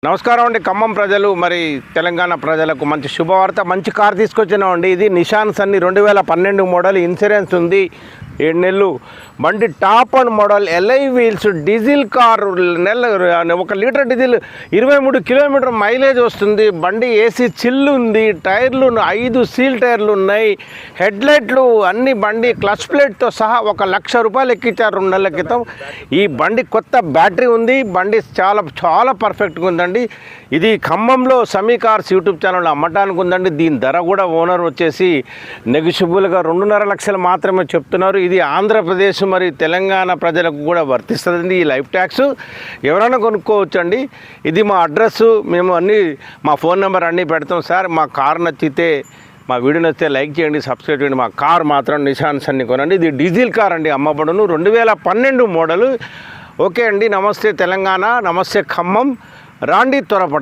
నమస్కారం అండి. ఖమ్మం ప్రజలు మరి తెలంగాణ ప్రజలకు మంచి శుభవార్త, మంచి కార్ తీసుకొచ్చినామండి. ఇది నిషాన్ సన్నీ 2012 మోడల్, ఇన్సూరెన్స్ ఉంది, 7 నెలలు. బండి top and model, alloy wheels, diesel car, 1 litre diesel, 23 kilometre mileage వస్తుంది. బండి ఏసీ చిల్లు ఉంది, టైర్లు 5 సీల్ టైర్లు ఉన్నాయి, హెడ్లైట్లు అన్ని, బండి క్లచ్ ప్లేట్తో సహా 1 లక్ష రూపాయలు ఎక్కించారు 2 నెలల క్రితం. ఈ బండి కొత్త బ్యాటరీ ఉంది, బండి చాలా పర్ఫెక్ట్గా ఉందండి. ఇది ఖమ్మంలో సమీ కార్స్ యూట్యూబ్ ఛానల్లో అమ్మటానికి ఉందండి. దీని ధర కూడా ఓనర్ వచ్చేసి నెగిషిబుల్గా 2.5 లక్షలు మాత్రమే చెప్తున్నారు. ఇది ఆంధ్రప్రదేశ్ మరి తెలంగాణ ప్రజలకు కూడా వర్తిస్తుంది ఈ లైఫ్ ట్యాక్స్. ఎవరైనా కొనుక్కోవచ్చండి. ఇది మా అడ్రస్సు, మేము మా ఫోన్ నెంబర్ అన్నీ పెడతాం. సార్ మా కార్ నచ్చితే, మా వీడియో నచ్చితే లైక్ చేయండి, సబ్స్క్రైబ్ చేయండి. మా కార్ మాత్రం నిషాన్ సన్నీ కొనండి. ఇది డీజిల్ కార్ అండి, అమ్మబడును, 2012 మోడలు. ఓకే అండి. నమస్తే తెలంగాణ, నమస్తే ఖమ్మం. రాండి త్వరపడ.